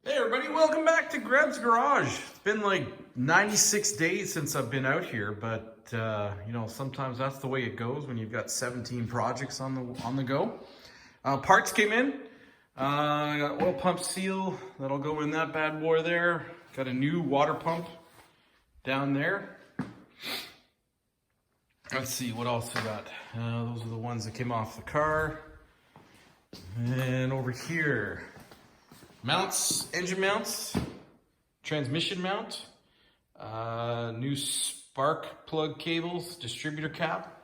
Hey everybody, welcome back to Greb's Garage. It's been like 96 days since I've been out here, but you know, sometimes that's the way it goes when you've got 17 projects on the go. Parts came in. I got oil pump seal that'll go in that bad boy there. Got a new water pump down there. Let's see what else we got. Those are the ones that came off the car. And over here, mounts, engine mounts, transmission mount, new spark plug cables, distributor cap,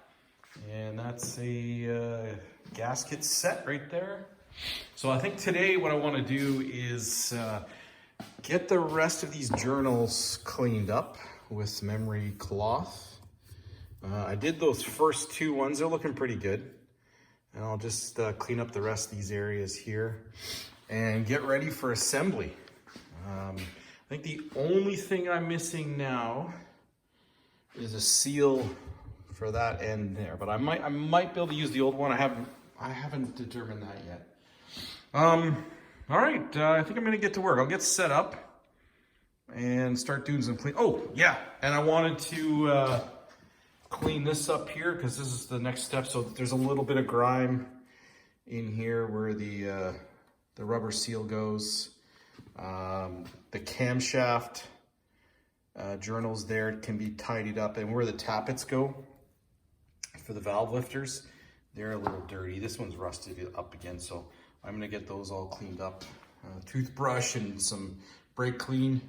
and that's a gasket set right there. So I think today what I want to do is get the rest of these journals cleaned up with some emery cloth. I did those first two ones, they're looking pretty good. And I'll just clean up the rest of these areas here and get ready for assembly. I think the only thing I'm missing now is a seal for that end there, but I might be able to use the old one. I haven't determined that yet. All right, I think I'm gonna get to work. I'll get set up and start doing some clean. Oh yeah, and I wanted to clean this up here because this is the next step. So there's a little bit of grime in here where the rubber seal goes. The camshaft journals there can be tidied up, and where the tappets go for the valve lifters, they're a little dirty. This one's rusted up again, so I'm gonna get those all cleaned up. Toothbrush and some brake clean,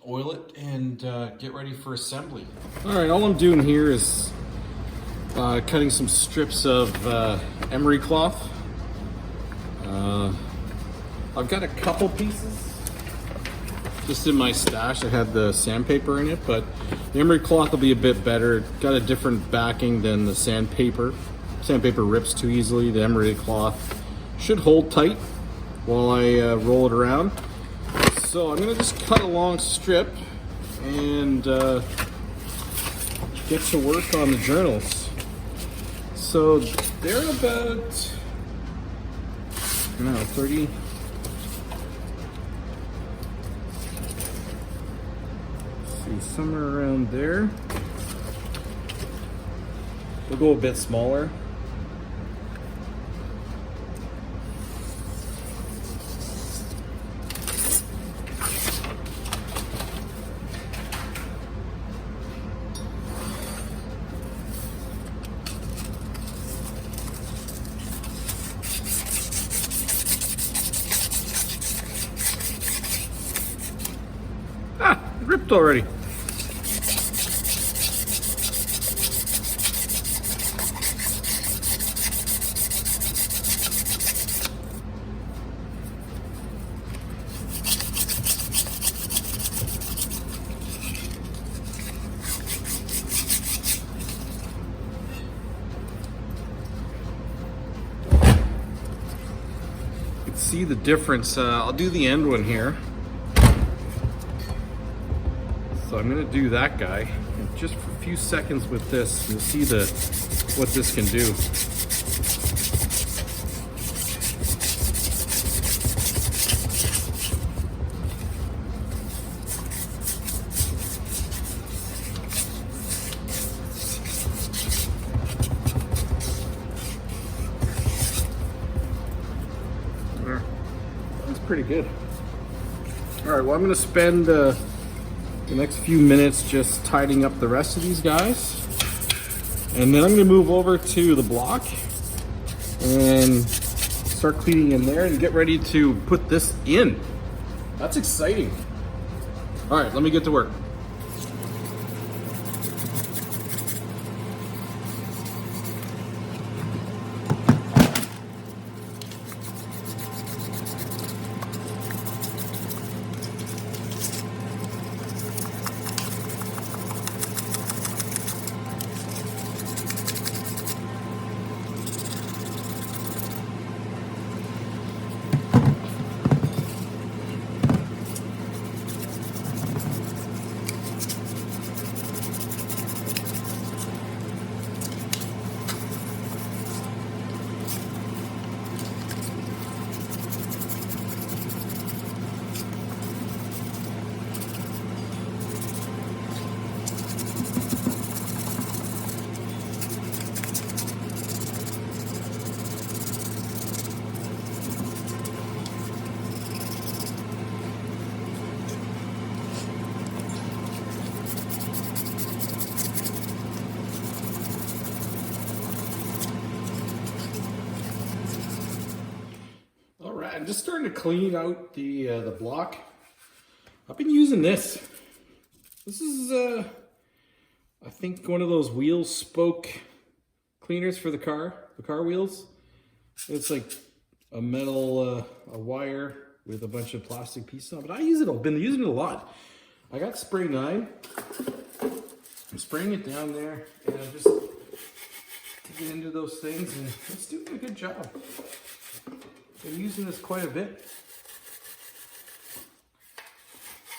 oil it, and get ready for assembly. All right, all I'm doing here is cutting some strips of emery cloth. I've got a couple pieces just in my stash. I had the sandpaper in it, but the emery cloth will be a bit better. Got a different backing than the sandpaper. Sandpaper rips too easily. The emery cloth should hold tight while I roll it around. So I'm gonna just cut a long strip and get to work on the journals. So they're about, I don't know, 30. Somewhere around there. We'll go a bit smaller. Ah, it ripped already. See the difference. I'll do the end one here. So I'm gonna do that guy. And just for a few seconds with this, you'll see what this can do. That's pretty good. All right, well, I'm gonna spend the next few minutes just tidying up the rest of these guys. And then I'm gonna move over to the block and start cleaning in there and get ready to put this in. That's exciting. All right, let me get to work. I'm just starting to clean out the block. I've been using this. This is, I think, one of those wheel spoke cleaners for the car wheels. It's like a metal, a wire with a bunch of plastic pieces on it. But I use it, I've been using it a lot. I got spray 9. I'm spraying it down there, and I'm just digging into those things, and it's doing a good job. Been using this quite a bit.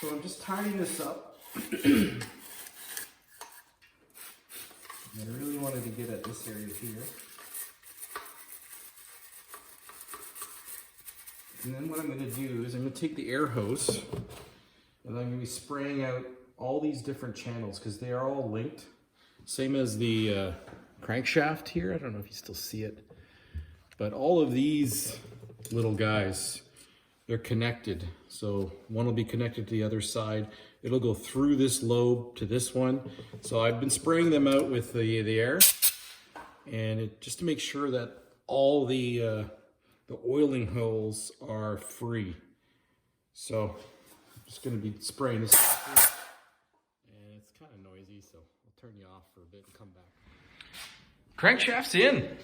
So I'm just tidying this up. I really wanted to get at this area here. And then what I'm going to do is I'm going to take the air hose and I'm going to be spraying out all these different channels because they are all linked. Same as the crankshaft here. I don't know if you still see it. But all of these little guys, they're connected. So one will be connected to the other side. It'll go through this lobe to this one. So I've been spraying them out with the air, and just to make sure that all the oiling holes are free. So I'm just going to be spraying this. And it's kind of noisy, so I'll turn you off for a bit and come back. Crankshaft's in.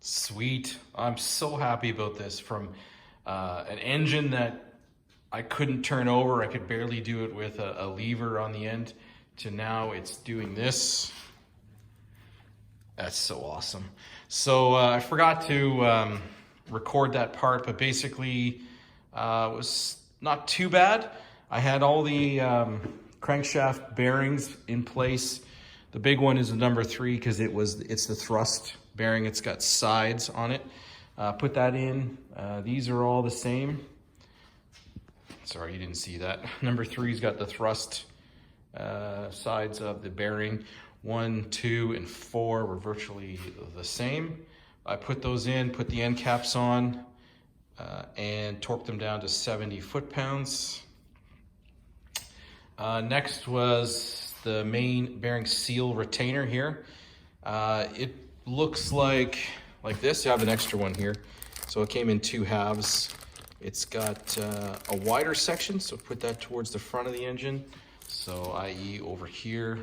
Sweet. I'm so happy about this. From an engine that I couldn't turn over, I could barely do it with a lever on the end, to now it's doing this. That's so awesome. So I forgot to record that part, but basically it was not too bad. I had all the crankshaft bearings in place. The big one is the number 3 because it's the thrust bearing. It's got sides on it. Put that in. These are all the same. Sorry, you didn't see that. Number 3's got the thrust sides of the bearing. 1, 2, and 4 were virtually the same. I put those in, put the end caps on, and torqued them down to 70 foot-pounds. Next was the main bearing seal retainer here. It looks like this. You have an extra one here. So it came in 2 halves. It's got a wider section, so put that towards the front of the engine. So i.e. over here,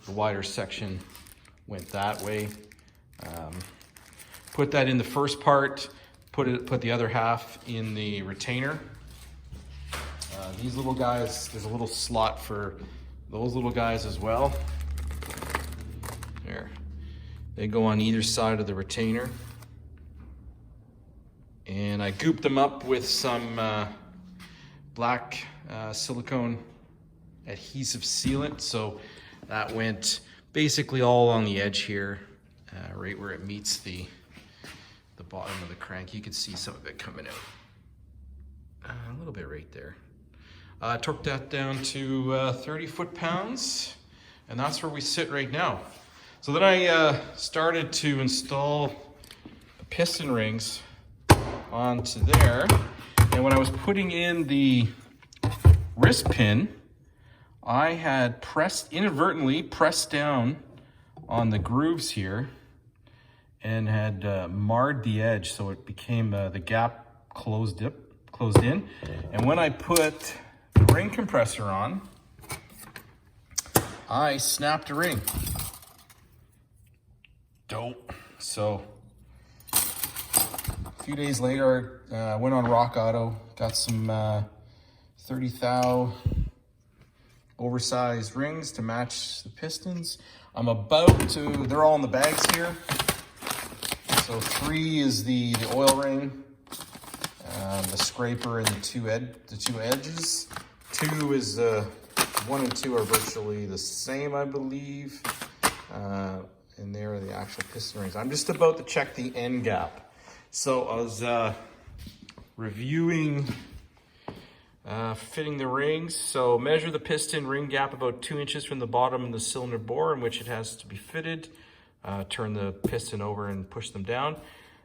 the wider section went that way. Put that in the first part, put the other half in the retainer. These little guys, there's a little slot for those little guys as well. There. They go on either side of the retainer. And I gooped them up with some black silicone adhesive sealant. So that went basically all on the edge here, right where it meets the bottom of the crank. You can see some of it coming out. A little bit right there. Torqued that down to 30 foot-pounds, and that's where we sit right now. So then I started to install the piston rings onto there, and when I was putting in the wrist pin, I had inadvertently pressed down on the grooves here and had marred the edge, so it became the gap closed in. And when I put the ring compressor on, I snapped a ring. Dope. So a few days later, I went on Rock Auto, got some 30 thou oversized rings to match the pistons. I'm about to, they're all in the bags here. So 3 is the oil ring, the scraper, and the two edges. 2 is 1 and 2 are virtually the same, I believe. And there are the actual piston rings. I'm just about to check the end gap. So I was reviewing fitting the rings. So measure the piston ring gap about 2 inches from the bottom of the cylinder bore in which it has to be fitted. Turn the piston over and push them down.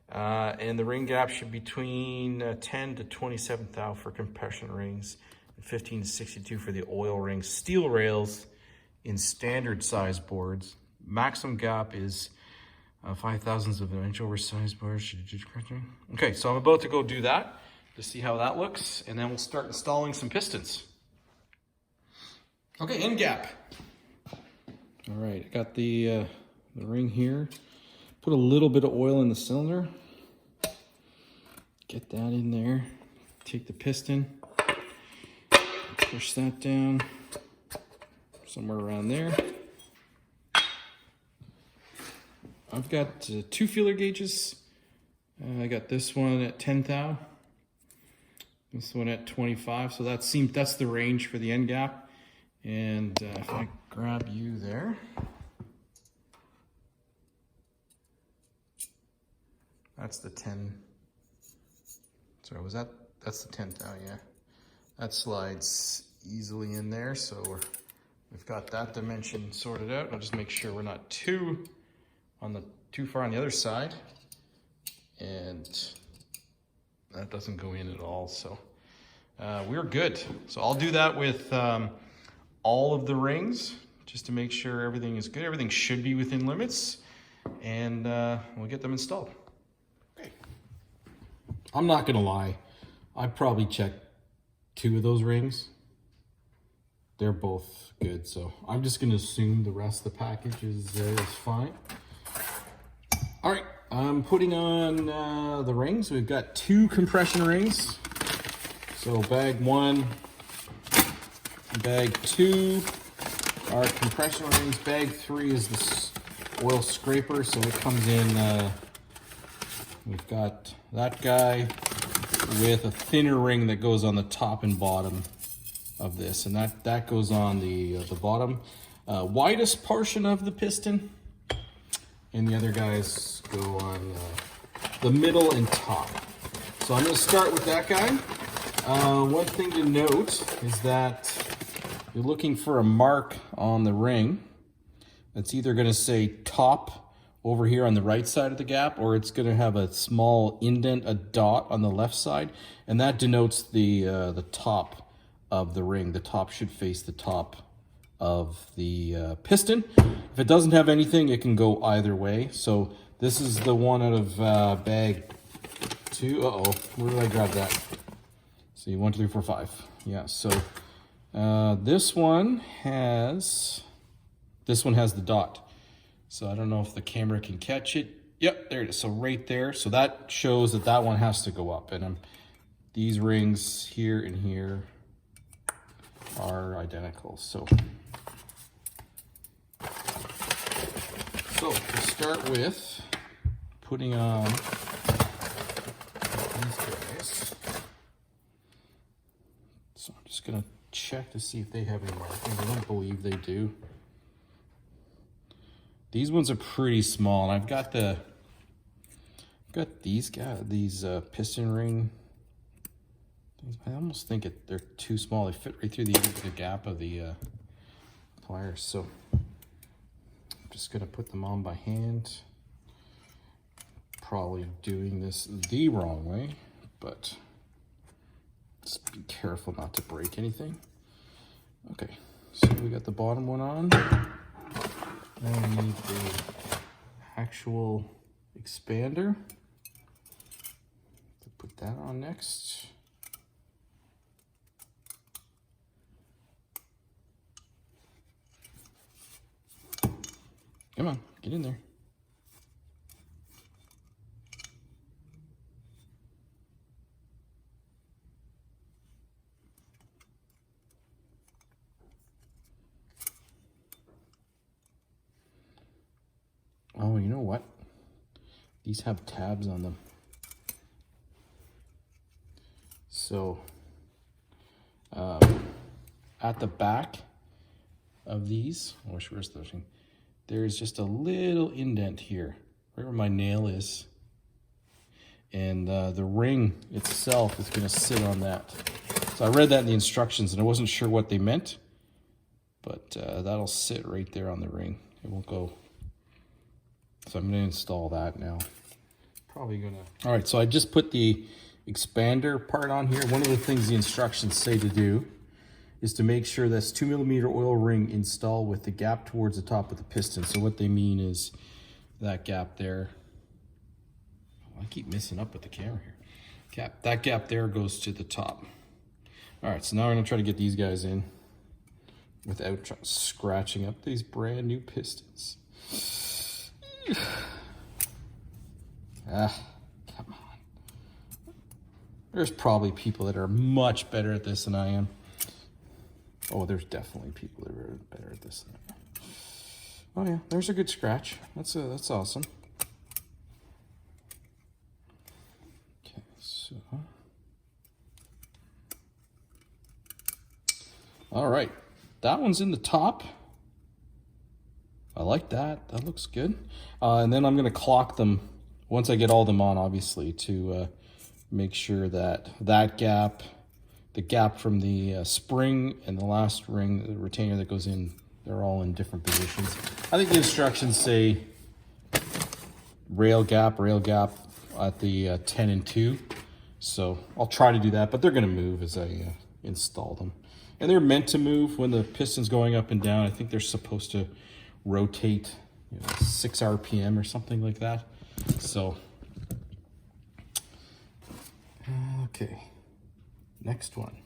And the ring gap should be between 10 to 27 thou for compression rings, and 15 to 62 for the oil rings. Steel rails in standard size boards. Maximum gap is 5/1000 of an inch oversized bar. Okay, so I'm about to go do that to see how that looks, and then we'll start installing some pistons. Okay, end gap. All right, I got the ring here. Put a little bit of oil in the cylinder. Get that in there. Take the piston, push that down somewhere around there. I've got 2 feeler gauges. I got this one at 10 thou, this one at 25. So that's the range for the end gap. And if I grab you there, that's the 10. Sorry, that's the 10 thou, yeah. That slides easily in there. So we've got that dimension sorted out. I'll just make sure we're not too far on the other side, and that doesn't go in at all. So we're good. So I'll do that with all of the rings just to make sure everything is good. Everything should be within limits, and we'll get them installed. Okay. I'm not gonna lie, I probably checked 2 of those rings. They're both good, so I'm just gonna assume the rest of the package is fine. All right, I'm putting on the rings. We've got 2 compression rings. So bag 1, bag 2 are compression rings. Bag 3 is the oil scraper. So it comes in, we've got that guy with a thinner ring that goes on the top and bottom of this. And that goes on the bottom, widest portion of the piston. And the other guys go on the middle and top. So I'm going to start with that guy. One thing to note is that you're looking for a mark on the ring that's either going to say top over here on the right side of the gap, or it's going to have a small indent, a dot on the left side, and that denotes the top of the ring. The top should face the top of the piston. If it doesn't have anything, it can go either way. So this is the one out of bag 2. Where did I grab that? See, 1, 2, 3, 4, 5. Yeah, so this one has the dot. So I don't know if the camera can catch it. Yep, there it is. So right there. So that shows that one has to go up. And these rings here and here are identical. So to start with, putting on these guys. So I'm just gonna check to see if they have any markings. I don't believe they do. These ones are pretty small, and I've got these piston ring things. I almost think they're too small. They fit right through the gap of the pliers. So just gonna put them on by hand. Probably doing this the wrong way, but just be careful not to break anything. Okay, so we got the bottom one on. Now we need the actual expander. To put that on next. Come on, get in there. Oh, you know what? These have tabs on them. So, at the back of these, where's the thing? There's just a little indent here, right where my nail is. And the ring itself is going to sit on that. So I read that in the instructions, and I wasn't sure what they meant. But that'll sit right there on the ring. It won't go. So I'm going to install that now. Probably going to... All right, so I just put the expander part on here. One of the things the instructions say to do is to make sure this 2mm oil ring installed with the gap towards the top of the piston. So what they mean is that gap there. I keep messing up with the camera here. That gap there goes to the top. All right, so now I'm gonna try to get these guys in without scratching up these brand new pistons. Come on. There's probably people that are much better at this than I am. Oh, there's definitely people that are better at this than I am. Oh yeah, there's a good scratch. That's awesome. Okay, so. All right, that one's in the top. I like that. That looks good. And then I'm gonna clock them once I get all them on, obviously, to make sure that that gap, the gap from the spring and the last ring, the retainer that goes in, they're all in different positions. I think the instructions say rail gap at the 10 and 2. So I'll try to do that, but they're gonna move as I install them. And they're meant to move when the piston's going up and down. I think they're supposed to rotate 6 RPM or something like that. So, okay, next one.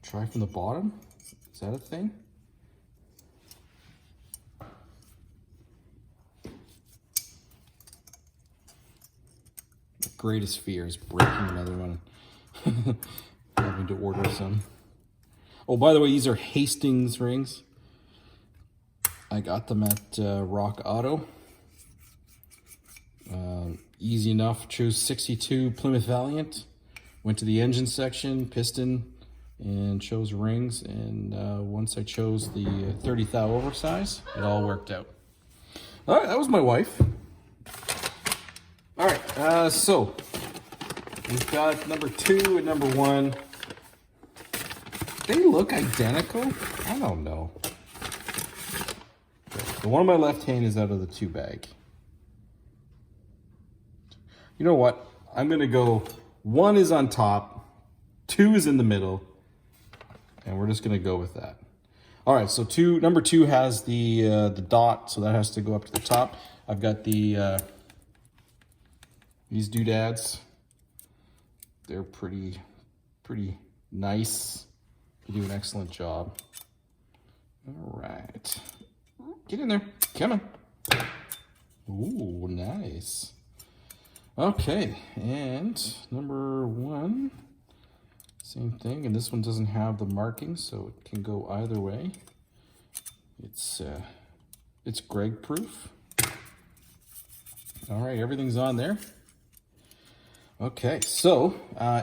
Try from the bottom. Is that a thing? The greatest fear is breaking another one. Having to order some. Oh, by the way, these are Hastings rings. I got them at Rock Auto. Easy enough. Chose 62 Plymouth Valiant. Went to the engine section, piston, and chose rings. And once I chose the 30 thou oversize, it all worked out. All right, that was my wife. All right, so we've got number 2 and number 1. They look identical. I don't know. The one on my left hand is out of the 2 bag. You know what? I'm gonna go 1 is on top, 2 is in the middle, and we're just gonna go with that. All right, so number 2 has the dot, so that has to go up to the top. I've got the these doodads. They're pretty nice. You do an excellent job. All right. Get in there. Come on. Ooh, nice. Okay, and number 1, same thing, and this one doesn't have the markings, so it can go either way. It's Greg proof. All right, everything's on there. Okay, so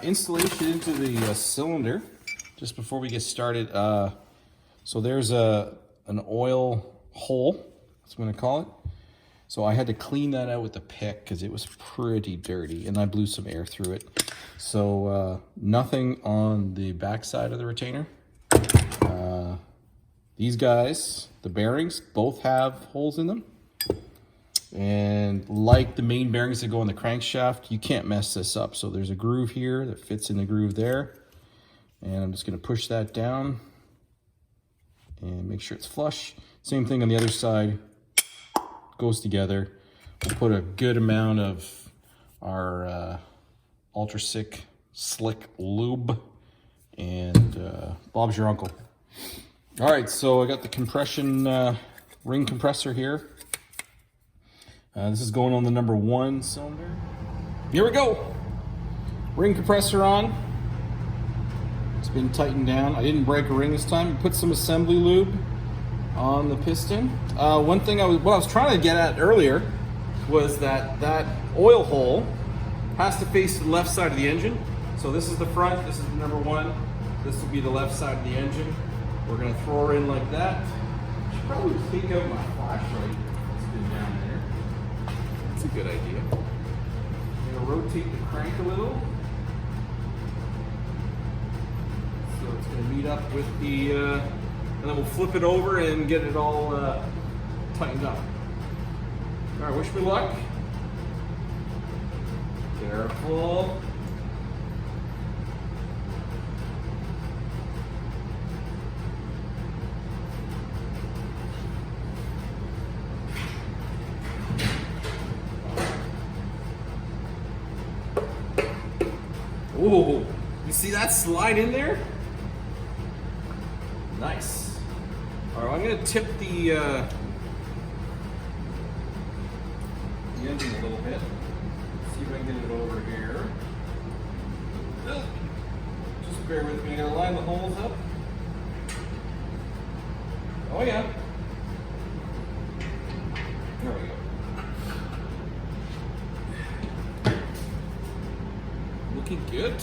installation into the cylinder. Just before we get started, so there's an oil hole, that's what I'm gonna call it. So I had to clean that out with a pick because it was pretty dirty, and I blew some air through it. So nothing on the back side of the retainer. These guys, the bearings, both have holes in them. And like the main bearings that go in the crankshaft, you can't mess this up. So there's a groove here that fits in the groove there. And I'm just gonna push that down and make sure it's flush. Same thing on the other side, goes together. We'll put a good amount of our Ultra Slick lube, and Bob's your uncle. All right, so I got the compression ring compressor here. This is going on the number 1 cylinder. Here we go. Ring compressor on. It's been tightened down. I didn't break a ring this time. Put some assembly lube on the piston. One thing what I was trying to get at earlier was that oil hole has to face the left side of the engine. So this is the front, this is the number 1. This will be the left side of the engine. We're gonna throw her in like that. I should probably take out my flashlight that's been down there. That's a good idea. I'm gonna rotate the crank a little. So it's gonna meet up with the, and then we'll flip it over and get it all tightened up. All right, wish me luck. Careful. Whoa, you see that slide in there? Nice. All right, I'm gonna tip the engine a little bit. See if I can get it over here. Just bear with me, I gotta line the holes up. Oh yeah. There we go. Looking good.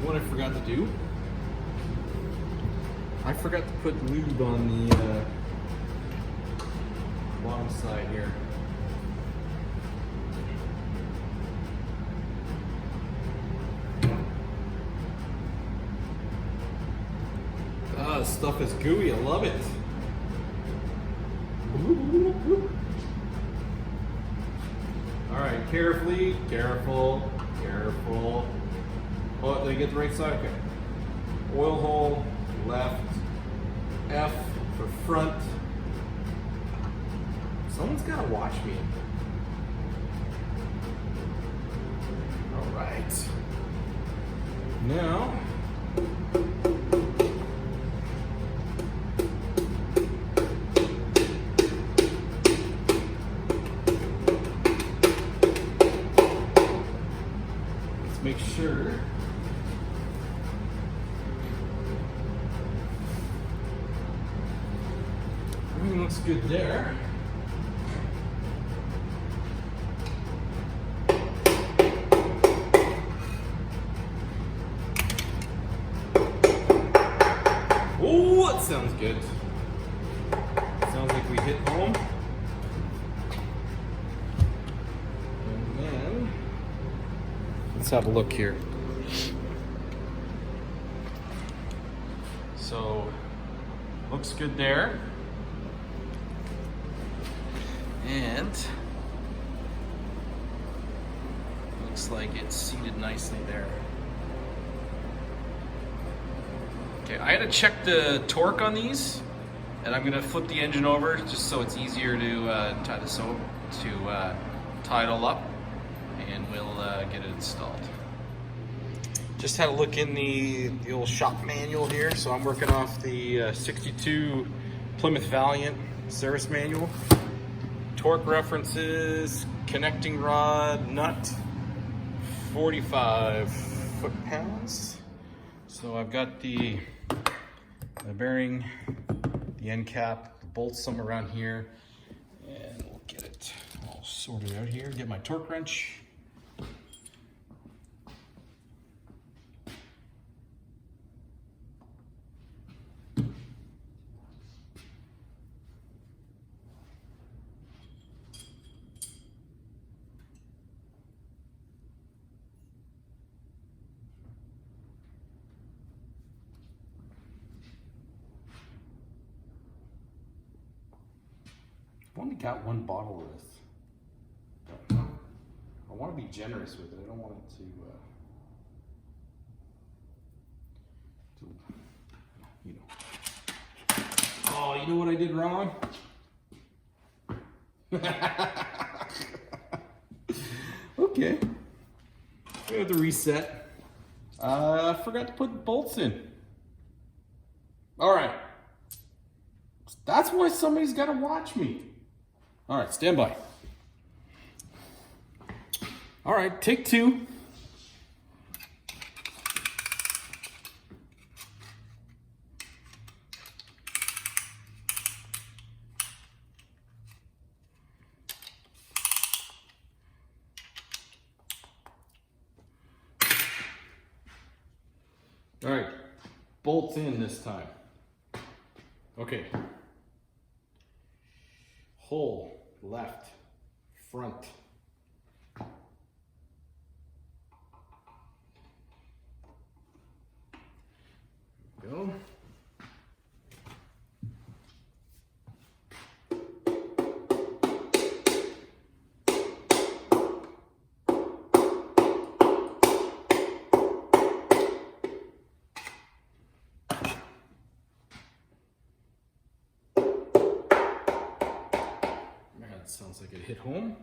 What I forgot to do, I forgot to put lube on the bottom side here. Ah, this stuff is gooey, I love it. All right, carefully, careful, careful. Oh, did I get the right side? Okay. Oil hole, left, F for front. Someone's got to watch me. All right. Now, let's make sure. Everything looks good there. Oh, that sounds good. Sounds like we hit home. And then, let's have a look here. So, looks good there. And looks like it's seated nicely there. Okay, I had to check the torque on these, and I'm gonna flip the engine over just so it's easier to tie it all up, and we'll get it installed. Just had a look in the old shop manual here, so I'm working off the 62 Plymouth Valiant service manual. Torque references, connecting rod, nut, 45 foot-pounds. So I've got the bearing, the end cap, the bolts somewhere around here, and we'll get it all sorted out here. Get my torque wrench. I've only got one bottle of this. I want to be generous with it. I don't want it to you know. Oh, you know what I did wrong? Okay. We have to reset. I forgot to put bolts in. All right. That's why somebody's got to watch me. All right, stand by. All right, take two. All right, bolts in this time. Okay. Hole, left, front. Go. like it hit home.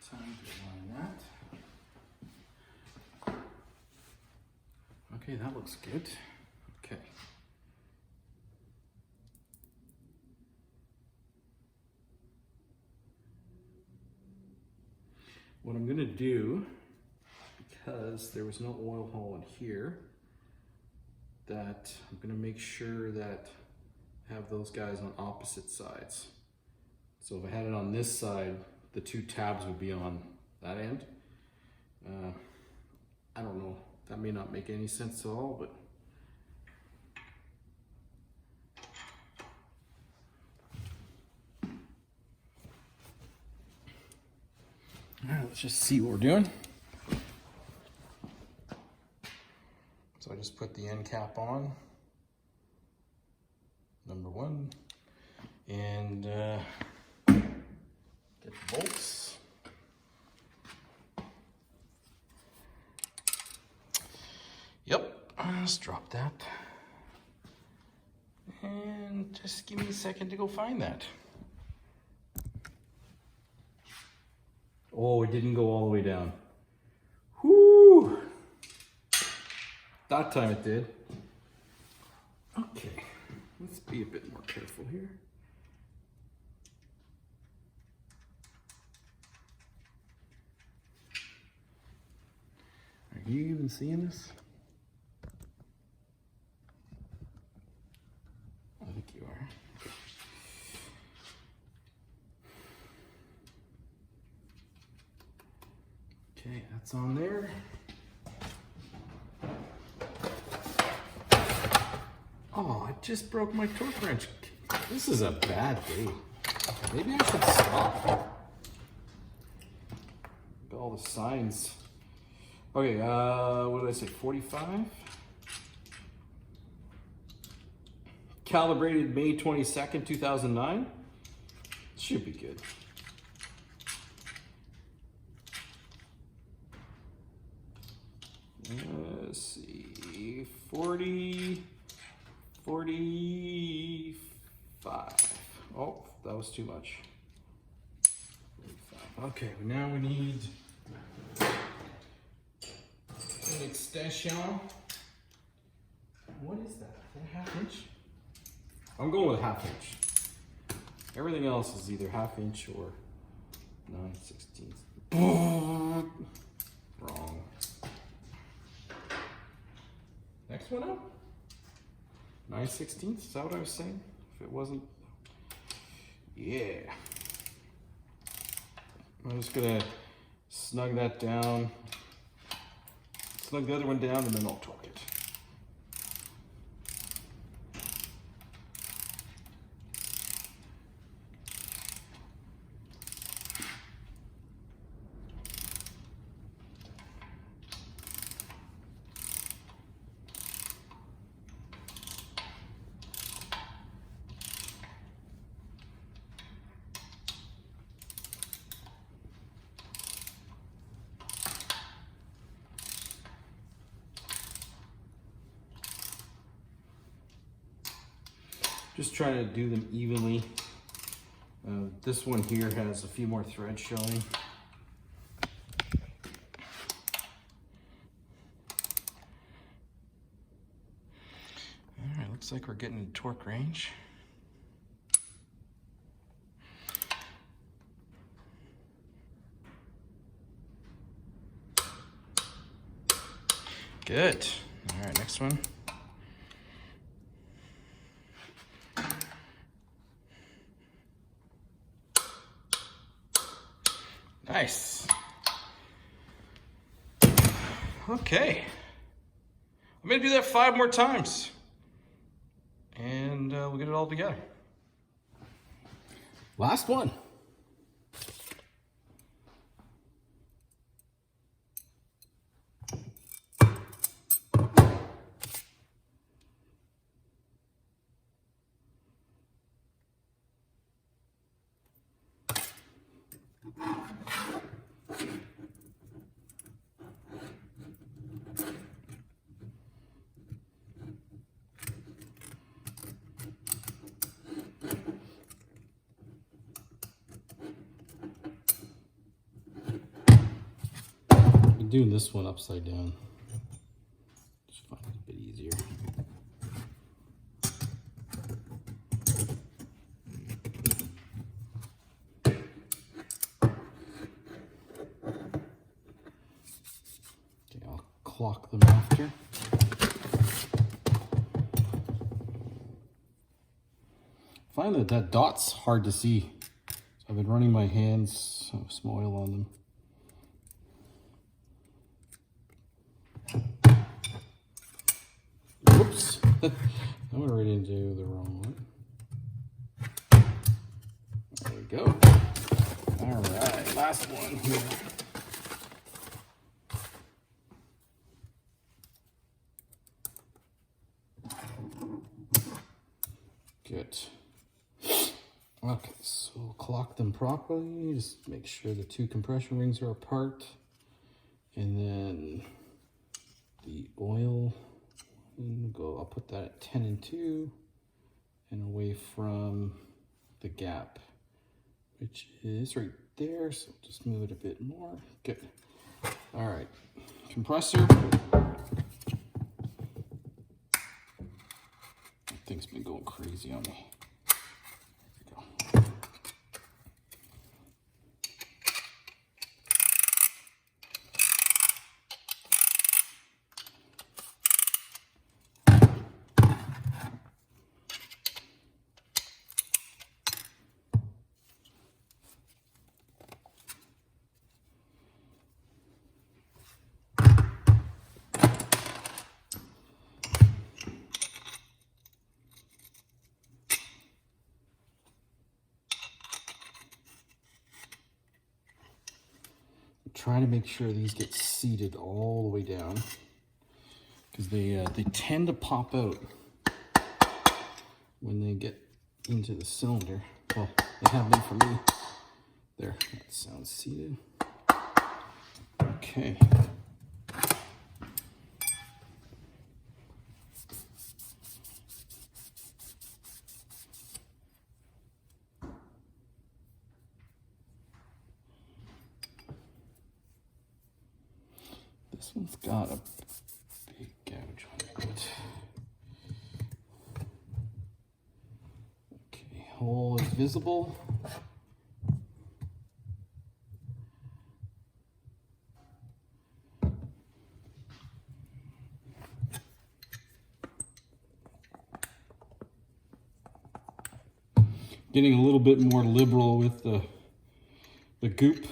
Time to line that. Okay, that looks good. Okay. What I'm gonna do, because there was no oil hole in here, that I'm gonna make sure that I have those guys on opposite sides. So if I had it on this side, the two tabs would be on that end. I don't know, that may not make any sense at all, but all right, let's just see what we're doing. So I just put the end cap on, number one, and get the bolts. Yep, let's drop that. And just give me a second to go find that. Oh, it didn't go all the way down. Whoo! That time it did. Okay, let's be a bit more careful here. Are you even seeing this? I think you are. Okay, that's on there. Oh, I just broke my torque wrench. This is a bad day. Maybe I should stop. Got all the signs. Okay, what did I say, 45? Calibrated May 22nd, 2009. Should be good. Let's see, 45. Oh, that was too much. 45. Okay, now we need an extension. What is that? Is that a half inch? I'm going with a half inch. Everything else is either half inch or 9/16. Wrong. Next one up. 9/16. Is that what I was saying? If it wasn't, yeah. I'm just gonna snug that down. Snug the other one down, and then I'll torque it. Just trying to do them evenly. This one here has a few more threads showing. All right, looks like we're getting torque range. Good. All right, next one. Nice. Okay. I'm gonna do that 5 more times, and we'll get it all together. Last one. doing this one upside down. Just find it a bit easier. Okay, I'll clock them after. I find that dot's hard to see. So I've been running my hands with some oil on them. Whoops, I went right into the wrong one. There we go. All right, last one here. Good. Okay, so we'll clock them properly. Just make sure the two compression rings are apart. And then the oil, I'll put that at 10 and 2 and away from the gap, which is right there. So just move it a bit more. Good. All right, compressor. That thing's been going crazy on me. Trying to make sure these get seated all the way down, because they tend to pop out when they get into the cylinder. Well, they have been for me. There, that sounds seated. Okay. This one's got a big gouge on it. Okay, hole is visible. Getting a little bit more liberal with the goop.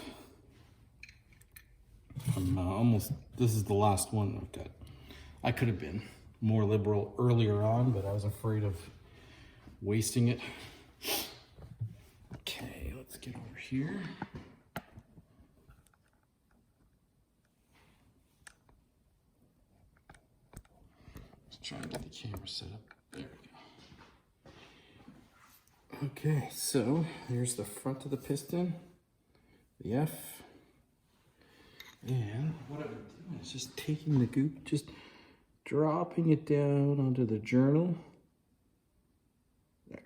I'm this is the last one I've got. I could have been more liberal earlier on, but I was afraid of wasting it. Okay, let's get over here. Let's try and get the camera set up. There we go. Okay, so here's the front of the piston, the F. And what I'm doing is just taking the goop, just dropping it down onto the journal. There.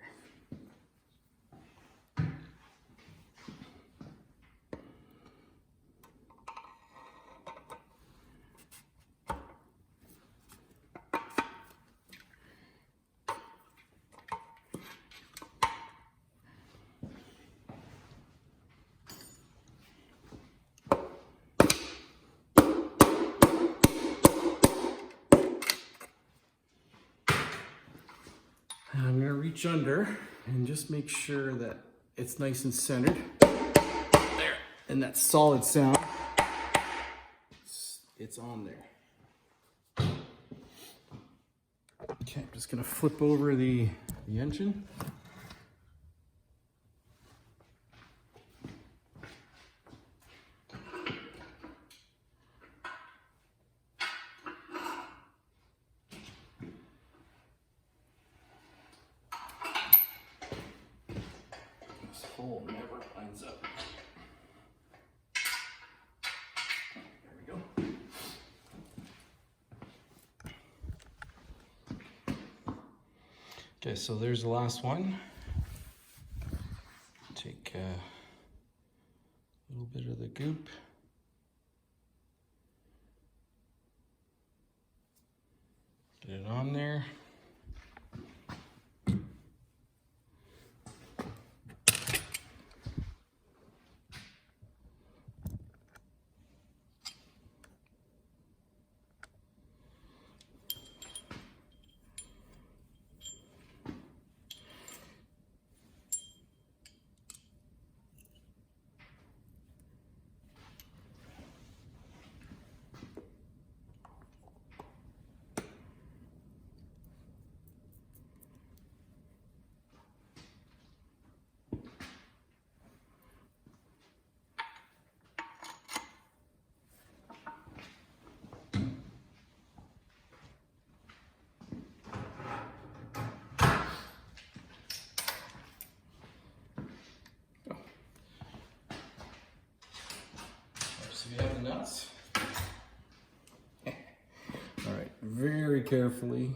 I'm gonna reach under and just make sure that it's nice and centered. There, and that solid sound, it's on there. Okay, I'm just gonna flip over the engine. Hole never lines up. There we go. Okay, so there's the last one. Take a little bit of the goop. nuts. All right, very carefully.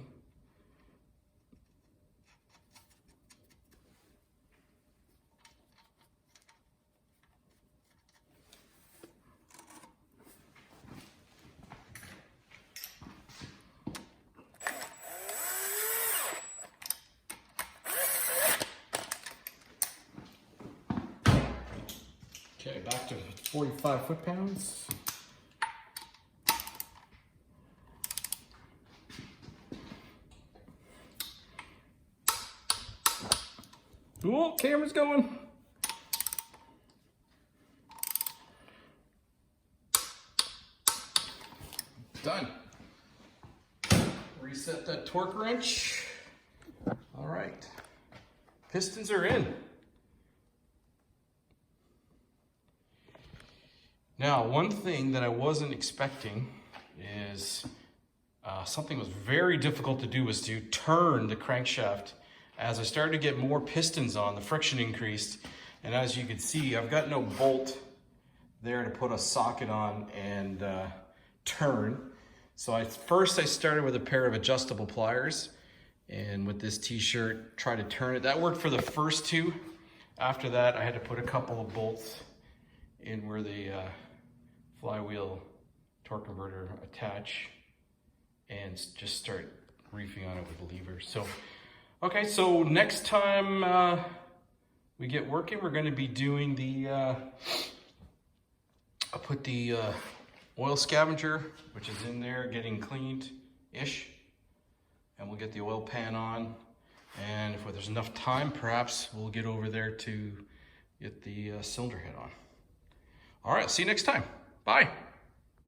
Okay, back to 45 foot-pounds. Oh, camera's going. Done. Reset that torque wrench. All right. Pistons are in. Now, one thing that I wasn't expecting is something was very difficult to do was to turn the crankshaft. As I started to get more pistons on, the friction increased. And as you can see, I've got no bolt there to put a socket on and turn. So first I started with a pair of adjustable pliers, and with this t-shirt, try to turn it. That worked for the first two. After that, I had to put a couple of bolts in where the flywheel torque converter attach and just start reefing on it with a lever. So, okay, so next time we get working, we're going to be doing the, I'll put the oil scavenger, which is in there, getting cleaned-ish, and we'll get the oil pan on, and if there's enough time, perhaps we'll get over there to get the cylinder head on. All right, see you next time. Bye.